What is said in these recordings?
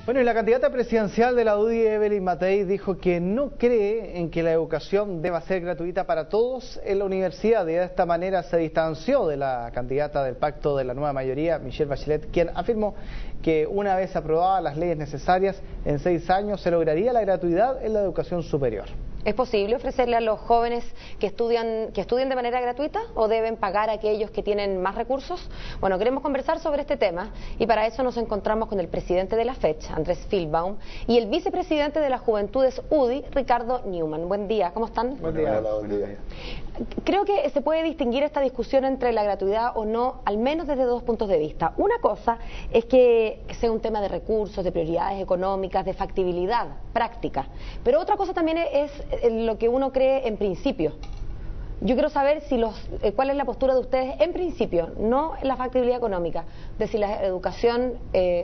Bueno, y la candidata presidencial de la UDI, Evelyn Matei, dijo que no cree en que la educación deba ser gratuita para todos en la universidad, y de esta manera se distanció de la candidata del Pacto de la Nueva Mayoría, Michelle Bachelet, quien afirmó que una vez aprobadas las leyes necesarias, en 6 años se lograría la gratuidad en la educación superior. ¿Es posible ofrecerle a los jóvenes que estudien de manera gratuita o deben pagar a aquellos que tienen más recursos? Bueno, queremos conversar sobre este tema y para eso nos encontramos con el presidente de la FECH, Andrés Filbaum, y el vicepresidente de las Juventudes UDI, Ricardo Newman. Buen día, ¿cómo están? Buen día. Hola, buen día. Creo que se puede distinguir esta discusión entre la gratuidad o no, al menos desde 2 puntos de vista. Una cosa es que sea un tema de recursos, de prioridades económicas, de factibilidad práctica, pero otra cosa también es lo que uno cree en principio. Yo quiero saber cuál es la postura de ustedes en principio, no en la factibilidad económica, de si la educación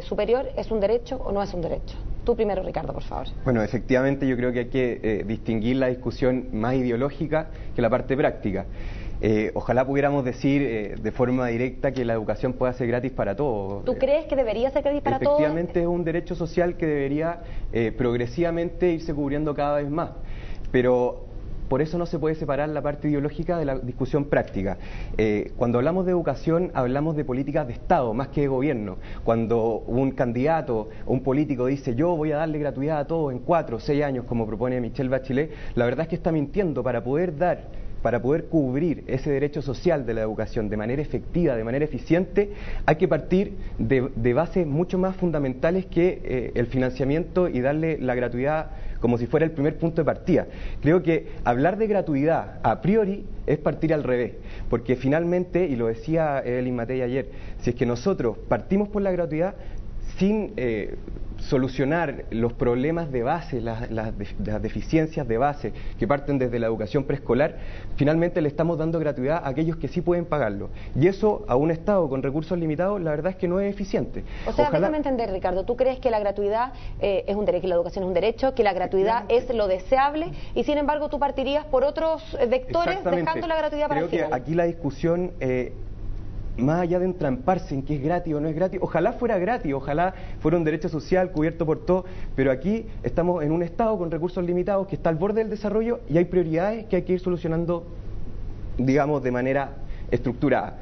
superior es un derecho o no es un derecho. Tú primero, Ricardo, por favor. Bueno, efectivamente yo creo que hay que distinguir la discusión más ideológica que la parte práctica. Ojalá pudiéramos decir de forma directa que la educación pueda ser gratis para todos. ¿Tú crees que debería ser gratis para todos? Efectivamente es un derecho social que debería progresivamente irse cubriendo cada vez más. Pero por eso no se puede separar la parte ideológica de la discusión práctica. Cuando hablamos de educación, hablamos de políticas de Estado, más que de gobierno. Cuando un candidato o un político dice yo voy a darle gratuidad a todos en 4 o 6 años, como propone Michelle Bachelet, la verdad es que está mintiendo. Para poder cubrir ese derecho social de la educación de manera efectiva, de manera eficiente, hay que partir de bases mucho más fundamentales que el financiamiento y darle la gratuidad como si fuera el primer punto de partida. Creo que hablar de gratuidad a priori es partir al revés, porque finalmente, y lo decía Evelyn Matei ayer, si es que nosotros partimos por la gratuidad sin solucionar los problemas de base, las deficiencias de base que parten desde la educación preescolar, finalmente le estamos dando gratuidad a aquellos que sí pueden pagarlo. Y eso a un Estado con recursos limitados, la verdad es que no es eficiente. O sea, déjame entender, Ricardo, ¿tú crees que la gratuidad es un derecho, que la educación es un derecho, que la gratuidad es lo deseable y sin embargo tú partirías por otros vectores dejando la gratuidad para el final? Creo que aquí la discusión más allá de entramparse en que es gratis o no es gratis, ojalá fuera gratis, ojalá fuera un derecho social cubierto por todo, pero aquí estamos en un Estado con recursos limitados que está al borde del desarrollo y hay prioridades que hay que ir solucionando, digamos, de manera estructurada.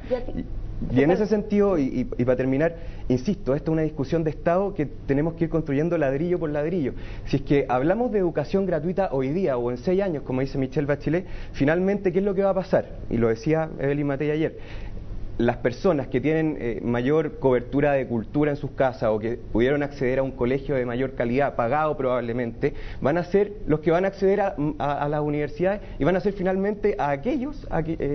Y en ese sentido, y para terminar, insisto, esta es una discusión de Estado que tenemos que ir construyendo ladrillo por ladrillo. Si es que hablamos de educación gratuita hoy día o en 6 años, como dice Michelle Bachelet, finalmente, ¿qué es lo que va a pasar? Y lo decía Evelyn Matei ayer. Las personas que tienen mayor cobertura de cultura en sus casas o que pudieron acceder a un colegio de mayor calidad, pagado probablemente, van a ser los que van a acceder a las universidades y van a ser finalmente a aquellos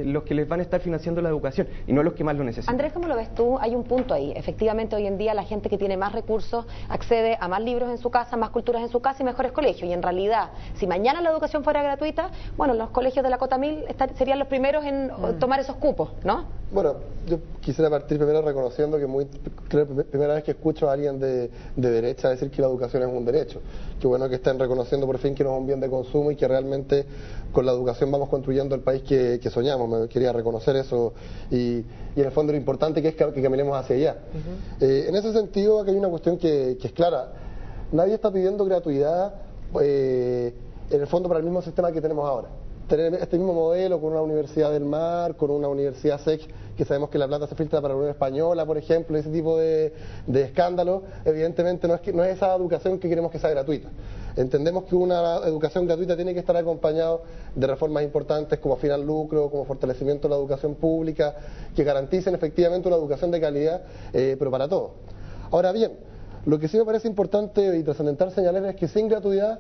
los que les van a estar financiando la educación y no los que más lo necesitan. Andrés, ¿cómo lo ves tú? Hay un punto ahí. Efectivamente, hoy en día la gente que tiene más recursos accede a más libros en su casa, más culturas en su casa y mejores colegios. Y en realidad, si mañana la educación fuera gratuita, bueno, los colegios de la Cota 1000 serían los primeros en tomar esos cupos, ¿no? Bueno, yo quisiera partir primero reconociendo que creo que es la primera vez que escucho a alguien de derecha decir que la educación es un derecho. Qué bueno que estén reconociendo por fin que no es un bien de consumo y que realmente con la educación vamos construyendo el país que soñamos. Me quería reconocer eso y en el fondo lo importante que es que caminemos hacia allá. En ese sentido, aquí hay una cuestión que es clara. Nadie está pidiendo gratuidad en el fondo para el mismo sistema que tenemos ahora. Tener este mismo modelo con una universidad del mar, con una universidad SEC, que sabemos que la plata se filtra para la Unión Española, por ejemplo, ese tipo de escándalos, evidentemente no es esa educación que queremos que sea gratuita. Entendemos que una educación gratuita tiene que estar acompañada de reformas importantes como fin al lucro, como fortalecimiento de la educación pública, que garanticen efectivamente una educación de calidad, pero para todos. Ahora bien, lo que sí me parece importante y trascendental señalar es que sin gratuidad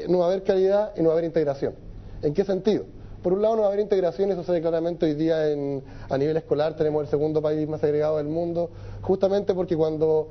no va a haber calidad y no va a haber integración. ¿En qué sentido? Por un lado no va a haber integración, eso se ve claramente hoy día a nivel escolar, tenemos el segundo país más segregado del mundo, justamente porque cuando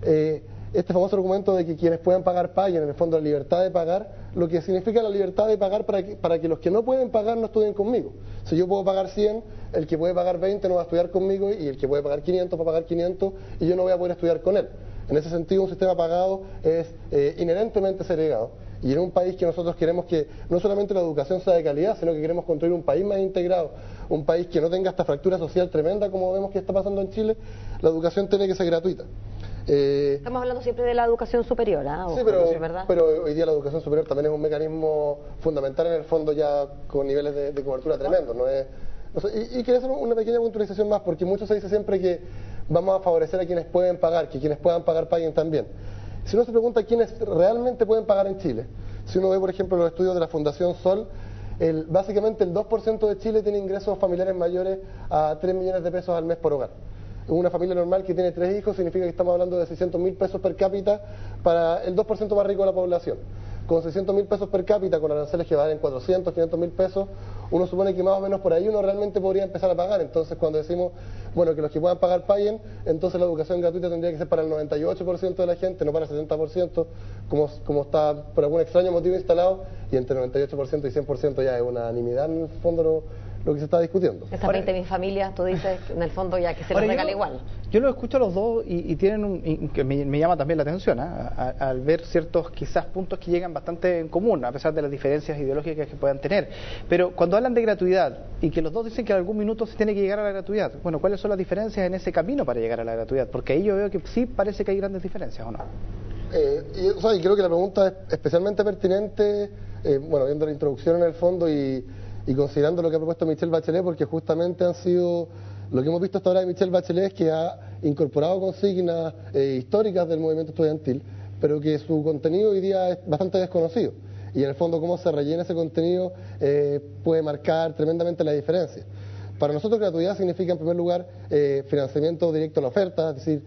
este famoso argumento de que quienes puedan pagar paguen, en el fondo la libertad de pagar, lo que significa la libertad de pagar para que los que no pueden pagar no estudien conmigo. Si yo puedo pagar 100, el que puede pagar 20 no va a estudiar conmigo y el que puede pagar 500 va a pagar 500 y yo no voy a poder estudiar con él. En ese sentido un sistema pagado es inherentemente segregado. Y en un país que nosotros queremos que no solamente la educación sea de calidad, sino que queremos construir un país más integrado, un país que no tenga esta fractura social tremenda como vemos que está pasando en Chile, la educación tiene que ser gratuita. Estamos hablando siempre de la educación superior, ¿ah? Sí, pero hoy día la educación superior también es un mecanismo fundamental en el fondo, ya con niveles de cobertura tremendos, ¿no es? O sea, y quería hacer una pequeña puntualización más, porque mucho se dice siempre que vamos a favorecer a quienes pueden pagar, que quienes puedan pagar paguen también. Si uno se pregunta quiénes realmente pueden pagar en Chile, si uno ve, por ejemplo, los estudios de la Fundación Sol, básicamente el 2% de Chile tiene ingresos familiares mayores a 3 millones de pesos al mes por hogar. Una familia normal que tiene 3 hijos significa que estamos hablando de 600.000 pesos per cápita para el 2% más rico de la población. Con 600.000 pesos per cápita, con aranceles que valen 400, 500.000 pesos, uno supone que más o menos por ahí uno realmente podría empezar a pagar. Entonces, cuando decimos, bueno, que los que puedan pagar paguen, entonces la educación gratuita tendría que ser para el 98% de la gente, no para el 70%, como está por algún extraño motivo instalado, y entre 98% y 100% ya es unanimidad en el fondo lo que se está discutiendo. Estas 20.000 familias, tú dices, en el fondo ya que se les regala igual. Yo los escucho a los dos y tienen que me llama también la atención, al ver ciertos quizás puntos que llegan bastante en común, a pesar de las diferencias ideológicas que puedan tener. Pero cuando hablan de gratuidad y que los dos dicen que en algún minuto se tiene que llegar a la gratuidad, bueno, ¿cuáles son las diferencias en ese camino para llegar a la gratuidad? Porque ahí yo veo que sí parece que hay grandes diferencias, ¿o no? Y creo que la pregunta es especialmente pertinente, bueno, viendo la introducción en el fondo y considerando lo que ha propuesto Michelle Bachelet, porque justamente lo que hemos visto hasta ahora de Michelle Bachelet es que ha incorporado consignas históricas del movimiento estudiantil, pero que su contenido hoy día es bastante desconocido. Y en el fondo cómo se rellena ese contenido puede marcar tremendamente la diferencia. Para nosotros gratuidad significa en primer lugar financiamiento directo a la oferta, es decir,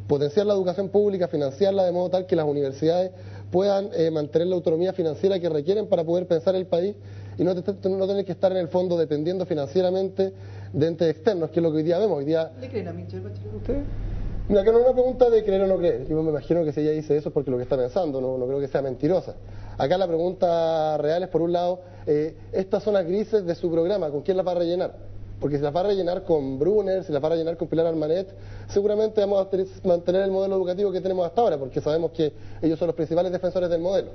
potenciar la educación pública, financiarla de modo tal que las universidades puedan mantener la autonomía financiera que requieren para poder pensar el país y no tener que estar en el fondo dependiendo financieramente de entes externos, que es lo que hoy día vemos. ¿Le creen a Michelle Bachelet ustedes? Mira, que no es una pregunta de creer o no creer. Yo me imagino que si ella dice eso es porque lo que está pensando, no creo que sea mentirosa. Acá la pregunta real es, por un lado, estas zonas grises de su programa, ¿con quién las va a rellenar? Porque si las va a rellenar con Brunner, si las va a rellenar con Pilar Armanet, seguramente vamos a mantener el modelo educativo que tenemos hasta ahora, porque sabemos que ellos son los principales defensores del modelo.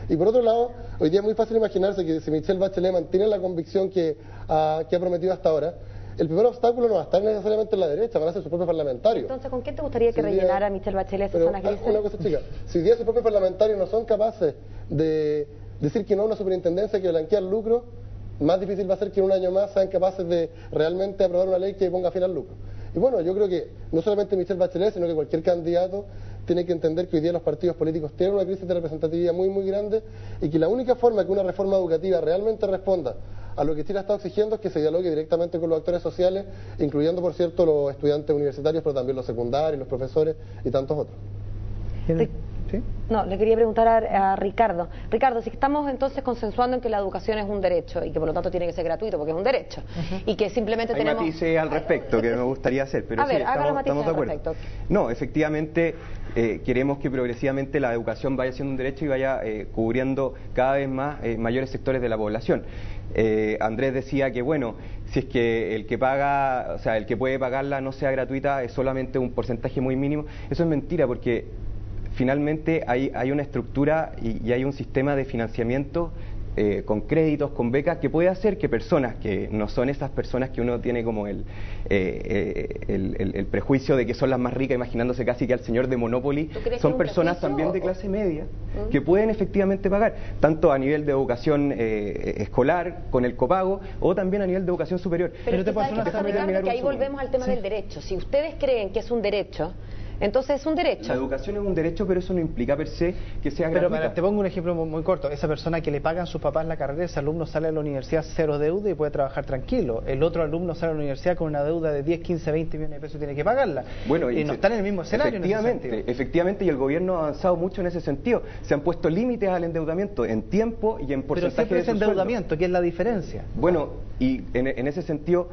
Y por otro lado, hoy día es muy fácil imaginarse que si Michelle Bachelet mantiene la convicción que ha prometido hasta ahora, el primer obstáculo no va a estar necesariamente en la derecha, van a ser sus propios parlamentarios. Entonces, ¿con qué te gustaría que rellenara Michelle Bachelet esas zonas grises? Una cosa chica, si hoy día sus propios parlamentarios no son capaces de decir que no a una superintendencia que blanquea el lucro, más difícil va a ser que en un año más sean capaces de realmente aprobar una ley que ponga fin al lucro. Y bueno, yo creo que no solamente Michelle Bachelet, sino que cualquier candidato tiene que entender que hoy día los partidos políticos tienen una crisis de representatividad muy, muy grande y que la única forma que una reforma educativa realmente responda a lo que Chile ha estado exigiendo es que se dialogue directamente con los actores sociales, incluyendo, por cierto, los estudiantes universitarios, pero también los secundarios, los profesores y tantos otros. ¿Sí? No, le quería preguntar a Ricardo. Ricardo, si estamos entonces consensuando en que la educación es un derecho y que por lo tanto tiene que ser gratuito porque es un derecho y que simplemente hay tenemos... matices al respecto que me gustaría hacer, pero a ver, estamos de acuerdo. Respecto. No, efectivamente queremos que progresivamente la educación vaya siendo un derecho y vaya cubriendo cada vez más mayores sectores de la población. Andrés decía que bueno, si es que el que paga, o sea, el que puede pagarla no sea gratuita es solamente un porcentaje muy mínimo. Eso es mentira porque finalmente hay una estructura y hay un sistema de financiamiento con créditos, con becas, que puede hacer que personas que no son esas personas que uno tiene como el prejuicio de que son las más ricas, imaginándose casi que al señor de Monopoly, son personas también de clase media que pueden efectivamente pagar, tanto a nivel de educación escolar, con el copago, o también a nivel de educación superior. Pero que ahí volvemos al tema del derecho. Si ustedes creen que es un derecho, entonces es un derecho. La educación es un derecho, pero eso no implica per se que sea gratuita. Pero te pongo un ejemplo muy corto. Esa persona que le pagan sus papás la carrera, ese alumno sale de la universidad cero deuda y puede trabajar tranquilo. El otro alumno sale de la universidad con una deuda de 10, 15, 20 millones de pesos y tiene que pagarla. Bueno, y no están en el mismo escenario. Efectivamente, y el gobierno ha avanzado mucho en ese sentido. Se han puesto límites al endeudamiento en tiempo y en porcentaje. Pero siempre es endeudamiento, ¿qué es la diferencia? Bueno, y en ese sentido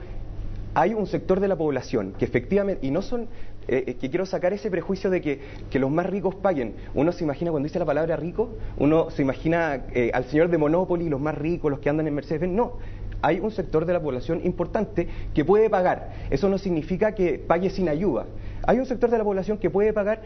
hay un sector de la población que efectivamente, y no son... que quiero sacar ese prejuicio de que los más ricos paguen. Uno se imagina, cuando dice la palabra rico, uno se imagina al señor de Monopoly, los más ricos, los que andan en Mercedes-Benz. No, hay un sector de la población importante que puede pagar. Eso no significa que pague sin ayuda. Hay un sector de la población que puede pagar,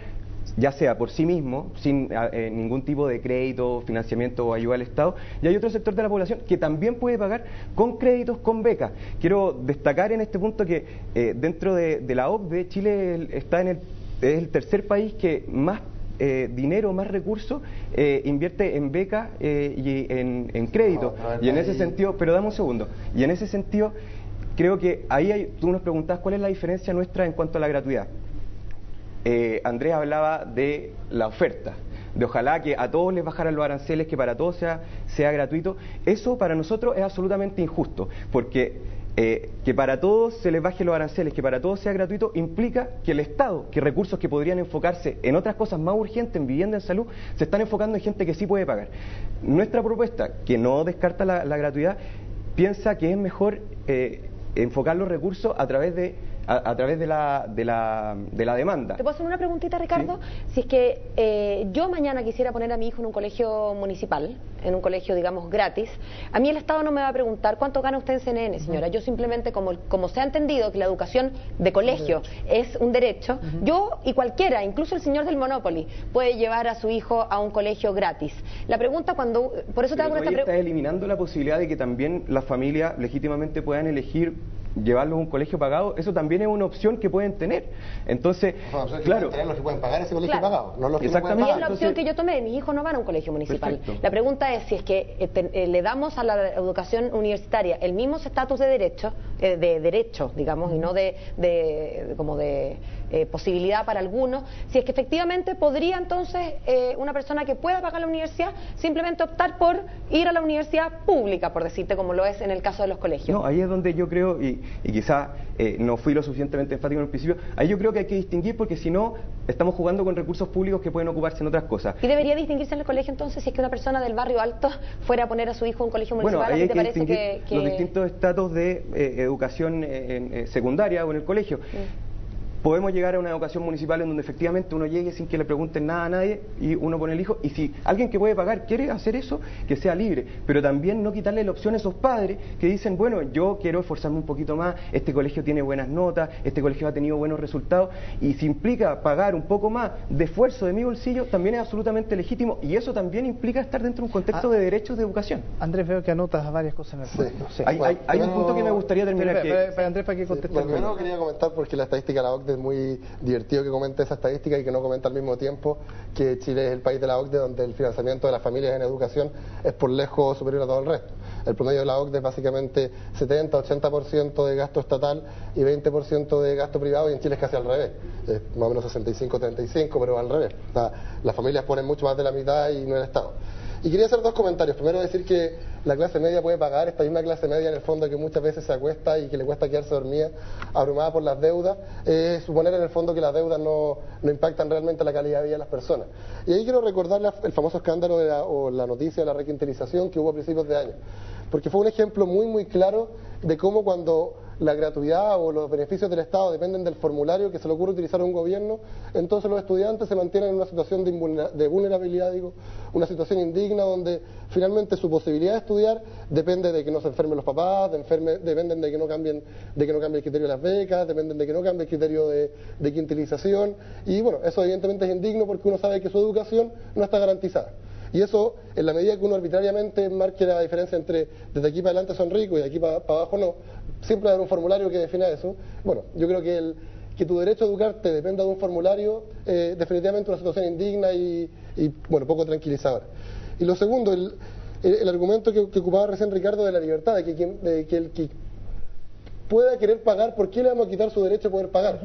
ya sea por sí mismo, sin ningún tipo de crédito, financiamiento o ayuda al Estado, y hay otro sector de la población que también puede pagar con créditos, con becas. Quiero destacar en este punto que dentro de la OCDE, Chile está en el es el tercer país que más dinero, más recursos invierte en becas y en crédito. Y en ese sentido, pero dame un segundo, y en ese sentido creo que tú nos preguntabas cuál es la diferencia nuestra en cuanto a la gratuidad. Andrés hablaba de la oferta, de ojalá que a todos les bajaran los aranceles, que para todos sea gratuito. Eso para nosotros es absolutamente injusto, porque que para todos se les baje los aranceles, que para todos sea gratuito, implica que el Estado, que recursos que podrían enfocarse en otras cosas más urgentes, en vivienda, en salud, se están enfocando en gente que sí puede pagar. Nuestra propuesta, que no descarta la gratuidad, piensa que es mejor enfocar los recursos a través de la demanda. ¿Te puedo hacer una preguntita, Ricardo? Sí. Si es que yo mañana quisiera poner a mi hijo en un colegio municipal, en un colegio, digamos, gratis, a mí el Estado no me va a preguntar cuánto gana usted en CNN, señora. Yo simplemente, como se ha entendido que la educación de colegio es un derecho, yo y cualquiera, incluso el señor del Monopoly, puede llevar a su hijo a un colegio gratis. La pregunta por eso te hago esta pregunta. Está eliminando la posibilidad de que también las familias legítimamente puedan elegir llevarlos a un colegio pagado. Eso también es una opción que pueden tener. Entonces, claro, los que pueden pagar ese colegio pagado, no los que exactamente. no pueden pagar. Y es la opción que yo tomé. Mis hijos no van a un colegio municipal. Perfecto. La pregunta es si es que le damos a la educación universitaria el mismo estatus de derecho, digamos, y no de posibilidad para algunos, si es que efectivamente podría entonces una persona que pueda pagar la universidad simplemente optar por ir a la universidad pública, por decirte, como lo es en el caso de los colegios. No, ahí es donde yo creo, y quizá no fui lo suficientemente enfático en el principio, ahí yo creo que hay que distinguir, porque si no estamos jugando con recursos públicos que pueden ocuparse en otras cosas. ¿Y debería distinguirse en el colegio entonces si es que una persona del barrio alto fuera a poner a su hijo en un colegio municipal? Bueno, ahí hay ¿te parece que los distintos estatus de educación secundaria o en el colegio? Podemos llegar a una educación municipal en donde efectivamente uno llegue sin que le pregunten nada a nadie y uno pone el hijo, y si alguien que puede pagar quiere hacer eso, que sea libre, pero también no quitarle la opción a esos padres que dicen, bueno, yo quiero esforzarme un poquito más, este colegio tiene buenas notas, este colegio ha tenido buenos resultados, y si implica pagar un poco más de esfuerzo de mi bolsillo, también es absolutamente legítimo, y eso también implica estar dentro de un contexto de derechos de educación. Andrés, veo que anotas varias cosas en el punto. Sí. Hay un punto que me gustaría terminar. Andrés, ¿para qué contestar? Primero quería comentar, porque la estadística de la OCDE es muy divertido que comente esa estadística y que no comenta al mismo tiempo que Chile es el país de la OCDE donde el financiamiento de las familias en educación es por lejos superior a todo el resto. El promedio de la OCDE es básicamente 70-80% de gasto estatal y 20% de gasto privado, y en Chile es casi al revés, es más o menos 65-35, pero al revés. Las familias ponen mucho más de la mitad y no el Estado. Y quería hacer dos comentarios. Primero, decir que la clase media puede pagar, esta misma clase media en el fondo que muchas veces se acuesta y que le cuesta quedarse dormida, abrumada por las deudas, suponer en el fondo que las deudas no impactan realmente la calidad de vida de las personas. Y ahí quiero recordar el famoso escándalo o la noticia de la requintelización que hubo a principios de año, porque fue un ejemplo muy muy claro de cómo cuando la gratuidad o los beneficios del Estado dependen del formulario que se le ocurre utilizar a un gobierno, entonces los estudiantes se mantienen en una situación de vulnerabilidad, una situación indigna donde finalmente su posibilidad de estudiar depende de que no se enfermen los papás, dependen de que no cambie el criterio de las becas, dependen de que no cambie el criterio de quintilización, y bueno, eso evidentemente es indigno porque uno sabe que su educación no está garantizada. Y eso, en la medida que uno arbitrariamente marque la diferencia entre desde aquí para adelante son ricos y de aquí para abajo no, siempre va a haber un formulario que defina eso. Bueno, yo creo que tu derecho a educarte dependa de un formulario, definitivamente una situación indigna y bueno, poco tranquilizadora. Y lo segundo, el argumento que ocupaba recién Ricardo de la libertad, de que el que pueda querer pagar, ¿por qué le vamos a quitar su derecho a poder pagar?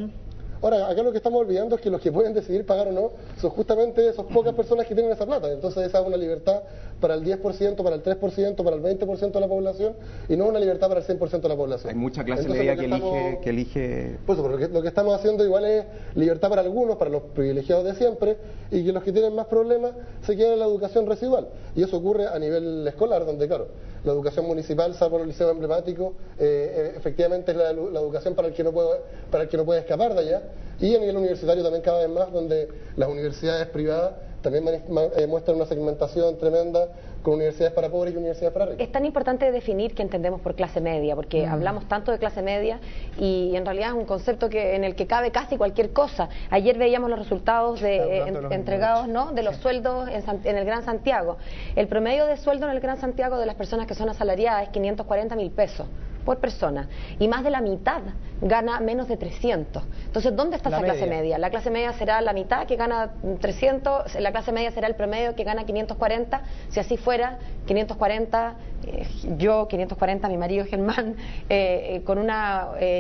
Ahora, acá lo que estamos olvidando es que los que pueden decidir pagar o no son justamente esas pocas personas que tienen esa plata. Entonces esa es una libertad para el 10%, para el 3%, para el 20% de la población, y no una libertad para el 100% de la población. Hay mucha clase media que elige... Pues pero lo que estamos haciendo igual es libertad para algunos, para los privilegiados de siempre, y que los que tienen más problemas se queden en la educación residual. Y eso ocurre a nivel escolar, donde claro, la educación municipal, salvo los liceos emblemáticos, efectivamente es la educación para el que no puede escapar de allá. Y a nivel universitario también cada vez más, donde las universidades privadas también muestran una segmentación tremenda con universidades para pobres y universidades para ricos. Es tan importante definir qué entendemos por clase media, porque hablamos tanto de clase media y en realidad es un concepto en el que cabe casi cualquier cosa. Ayer veíamos los resultados entregados, ¿no?, de los sueldos en el Gran Santiago. El promedio de sueldo en el Gran Santiago de las personas que son asalariadas es 540.000 pesos por persona y más de la mitad gana menos de 300. Entonces, ¿dónde está esa clase media? La clase media será la mitad que gana 300, la clase media será el promedio que gana 540. Si así fuera, 540, yo, 540, mi marido Germán, con un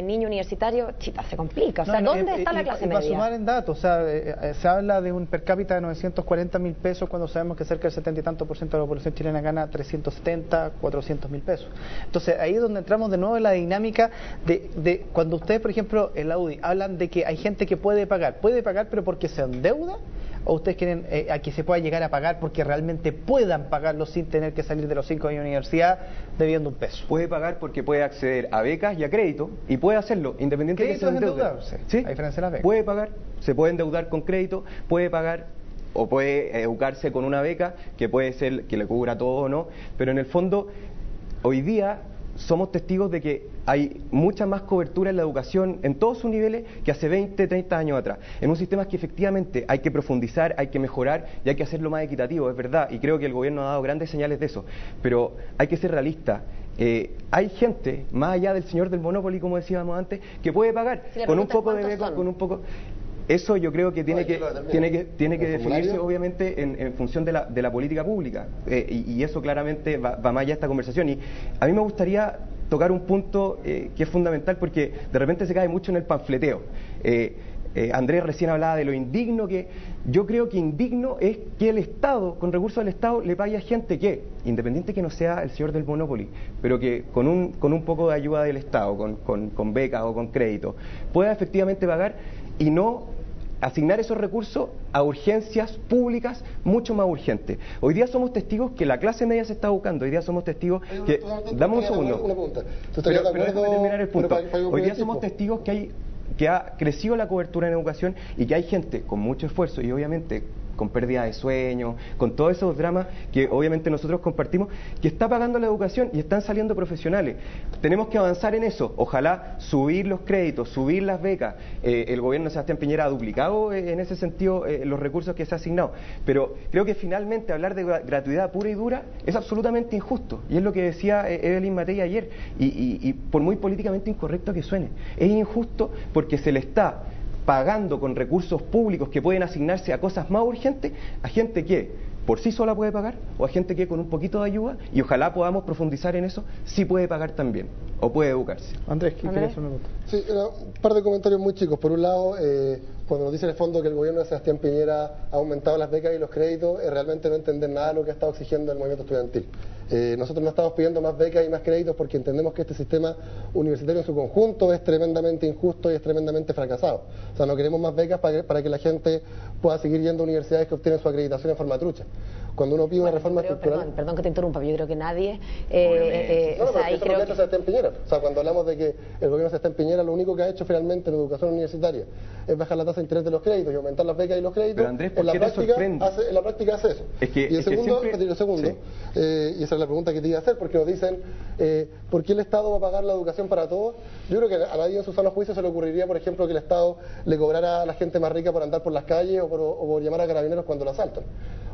niño universitario, chita, se complica. O sea, ¿dónde está la clase media? Para sumar en datos, o sea, se habla de un per cápita de 940.000 pesos cuando sabemos que cerca del 70 y tanto por ciento de la población chilena gana 370, 400.000 pesos. Entonces, ahí es donde entramos de nuevo en la dinámica de cuando ustedes, por ejemplo, en la UDI, hablan de que hay gente que puede pagar pero porque se endeuda, o ustedes quieren a que se pueda llegar a pagar porque realmente puedan pagarlo sin tener que salir de los 5 años de universidad debiendo un peso. Puede pagar porque puede acceder a becas y a crédito, y puede hacerlo independiente de que se endeude. ¿Sí? A diferencia de las becas. Puede pagar, se puede endeudar con crédito, puede pagar o puede educarse con una beca que puede ser que le cubra todo o no, pero en el fondo hoy día somos testigos de que hay mucha más cobertura en la educación en todos sus niveles que hace 20, 30 años atrás. En un sistema que efectivamente hay que profundizar, hay que mejorar y hay que hacerlo más equitativo, es verdad, y creo que el gobierno ha dado grandes señales de eso, pero hay que ser realista. Hay gente, más allá del señor del Monopoly, como decíamos antes, que puede pagar con un poco de beca, con un poco... Eso yo creo que tiene que definirse obviamente en función de la política pública, y eso claramente va más allá de esta conversación. Y a mí me gustaría tocar un punto que es fundamental porque de repente se cae mucho en el panfleteo. Andrés recién hablaba de lo indigno que... Yo creo que indigno es que el Estado, con recursos del Estado, le pague a gente que, independiente que no sea el señor del Monopoly, pero que con un poco de ayuda del Estado, con becas o con crédito, pueda efectivamente pagar y no asignar esos recursos a urgencias públicas mucho más urgentes. Hoy día somos testigos que la clase media se está buscando, hoy día somos testigos que... Dame un segundo. Pero déjame terminar el punto. Hoy día somos testigos que ha crecido la cobertura en educación y que hay gente con mucho esfuerzo y obviamente con pérdida de sueño, con todos esos dramas que obviamente nosotros compartimos, que está pagando la educación y están saliendo profesionales. Tenemos que avanzar en eso, ojalá subir los créditos, subir las becas. El gobierno de Sebastián Piñera ha duplicado en ese sentido los recursos que se ha asignado, pero creo que finalmente hablar de gratuidad pura y dura es absolutamente injusto, y es lo que decía Evelyn Matei ayer, y por muy políticamente incorrecto que suene, es injusto porque se le está pagando con recursos públicos que pueden asignarse a cosas más urgentes a gente que por sí sola puede pagar o a gente que con un poquito de ayuda, y ojalá podamos profundizar en eso, sí puede pagar también o puede educarse. Andrés, ¿qué quieres hacer una pregunta? Sí, un par de comentarios muy chicos. Por un lado, cuando nos dice en el fondo que el gobierno de Sebastián Piñera ha aumentado las becas y los créditos, es realmente no entender nada de lo que ha estado exigiendo el movimiento estudiantil. Nosotros no estamos pidiendo más becas y más créditos porque entendemos que este sistema universitario en su conjunto es tremendamente injusto y es tremendamente fracasado. O sea, no queremos más becas para que la gente pueda seguir yendo a universidades que obtienen su acreditación en forma trucha. Cuando uno pide una reforma estructural... Perdón que te interrumpa, pero yo creo que nadie... Sebastián Piñera. O sea, cuando hablamos de que el gobierno de Sebastián Piñera lo único que ha hecho finalmente en educación universitaria es bajar la tasa de interés de los créditos y aumentar las becas y los créditos. Pero Andrés, ¿por qué te sorprende? En la práctica hace eso. Y el segundo, sí. Y esa es la pregunta que te iba a hacer, porque nos dicen ¿por qué el Estado va a pagar la educación para todos? Yo creo que a nadie en su sano juicio se le ocurriría, por ejemplo, que el Estado le cobrara a la gente más rica por andar por las calles o por llamar a carabineros cuando lo asaltan.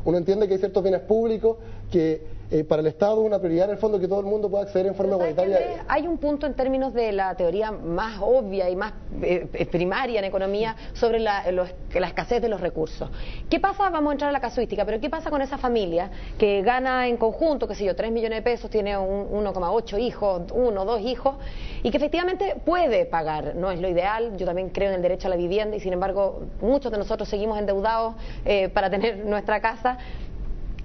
Uno entiende que hay ciertos bienes públicos que para el Estado es una prioridad en el fondo que todo el mundo pueda acceder en forma igualitaria. Hay un punto en términos de la teoría más obvia y más primaria en economía sobre la escasez de los recursos. ¿Qué pasa? Vamos a entrar a la casuística, pero ¿qué pasa con esa familia que gana en conjunto, qué sé yo, 3 millones de pesos, tiene 1,8 hijos, 1 o 2 hijos, y que efectivamente puede pagar? No es lo ideal, yo también creo en el derecho a la vivienda y sin embargo muchos de nosotros seguimos endeudados para tener nuestra casa.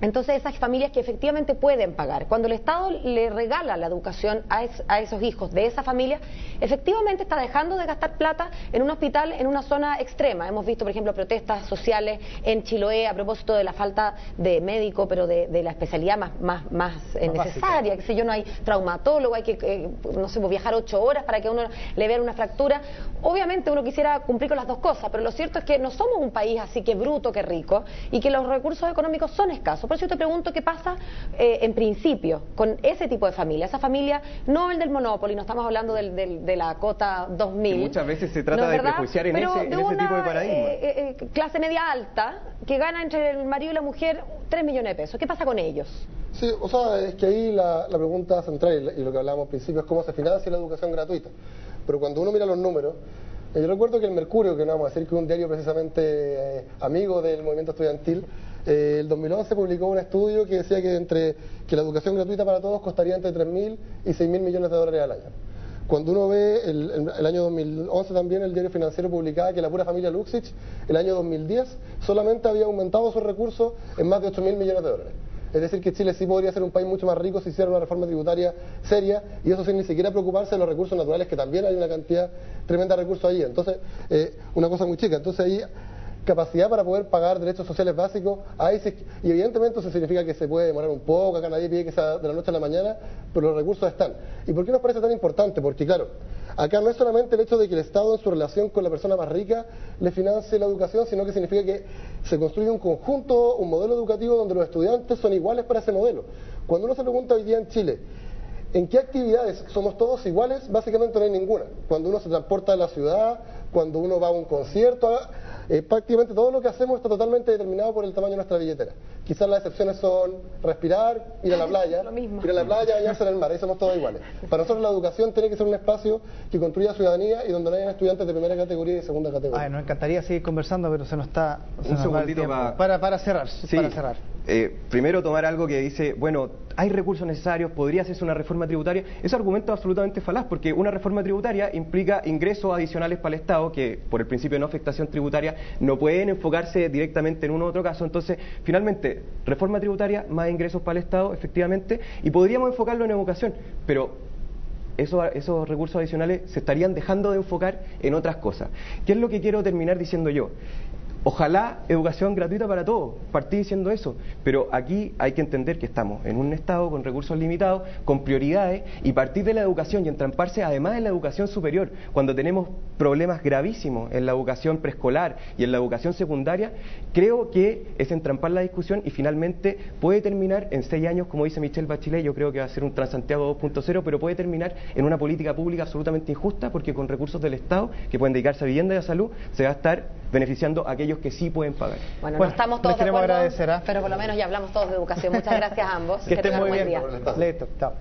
Entonces esas familias que efectivamente pueden pagar, cuando el Estado le regala la educación a esos hijos de esa familia, efectivamente está dejando de gastar plata en un hospital en una zona extrema. Hemos visto, por ejemplo, protestas sociales en Chiloé a propósito de la falta de médico, pero de la especialidad más necesaria, que sé yo, no hay traumatólogo, hay que no sé, viajar 8 horas para que a uno le vean una fractura. Obviamente uno quisiera cumplir con las dos cosas, pero lo cierto es que no somos un país así que bruto, que rico, y que los recursos económicos son escasos. Por eso yo te pregunto qué pasa en principio con ese tipo de familia, esa familia, no el del Monopoly, no estamos hablando de la cota 2000. Que muchas veces se trata de prejuiciar en ese tipo de paradigma. Clase media alta, que gana entre el marido y la mujer 3 millones de pesos. ¿Qué pasa con ellos? Sí, o sea, es que ahí la pregunta central y lo que hablábamos al principio es cómo se financia la educación gratuita. Pero cuando uno mira los números, yo recuerdo que el Mercurio, que no vamos a decir que es un diario precisamente amigo del movimiento estudiantil, el 2011 publicó un estudio que decía que la educación gratuita para todos costaría entre 3.000 y 6.000 millones de dólares al año. Cuando uno ve el año 2011 también el diario financiero publicaba que la pura familia Luxich el año 2010 solamente había aumentado sus recursos en más de 8.000 millones de dólares. Es decir, que Chile sí podría ser un país mucho más rico si hiciera una reforma tributaria seria, y eso sin ni siquiera preocuparse de los recursos naturales, que también hay una cantidad tremenda de recursos allí. Entonces, una cosa muy chica. Entonces ahí capacidad para poder pagar derechos sociales básicos, y evidentemente eso significa que se puede demorar un poco, acá nadie pide que sea de la noche a la mañana, pero los recursos están. ¿Y por qué nos parece tan importante? Porque claro, acá no es solamente el hecho de que el Estado en su relación con la persona más rica le financie la educación, sino que significa que se construye un conjunto, un modelo educativo donde los estudiantes son iguales para ese modelo. Cuando uno se pregunta hoy día en Chile, ¿en qué actividades somos todos iguales? Básicamente no hay ninguna. Cuando uno se transporta a la ciudad, cuando uno va a un concierto, prácticamente todo lo que hacemos está totalmente determinado por el tamaño de nuestra billetera. Quizás las excepciones son respirar, ir a la playa, bañarse en el mar, ahí somos todos iguales. Para nosotros la educación tiene que ser un espacio que construya ciudadanía y donde no hayan estudiantes de primera categoría y de segunda categoría. Nos encantaría seguir conversando, pero se nos está... Un segundito para cerrar. Sí, para cerrar. Primero tomar algo que dice, bueno, hay recursos necesarios, podría hacerse una reforma tributaria. Ese argumento es absolutamente falaz, porque una reforma tributaria implica ingresos adicionales para el Estado, que por el principio de no afectación tributaria no pueden enfocarse directamente en uno u otro caso. Entonces, finalmente, reforma tributaria, más ingresos para el Estado, efectivamente, y podríamos enfocarlo en educación, pero esos recursos adicionales se estarían dejando de enfocar en otras cosas. ¿Qué es lo que quiero terminar diciendo yo? Ojalá educación gratuita para todos, partí diciendo eso, pero aquí hay que entender que estamos en un Estado con recursos limitados, con prioridades, y partir de la educación y entramparse además en la educación superior, cuando tenemos problemas gravísimos en la educación preescolar y en la educación secundaria, creo que es entrampar la discusión y finalmente puede terminar en 6 años, como dice Michelle Bachelet, yo creo que va a ser un Transantiago 2.0, pero puede terminar en una política pública absolutamente injusta, porque con recursos del Estado, que pueden dedicarse a vivienda y a salud, se va a estar beneficiando a aquellos que sí pueden pagar. Bueno, no estamos todos de acuerdo, agradecer, pero por lo menos ya hablamos todos de educación. Muchas gracias a ambos. Que estén muy bien. Día. Listo, chao.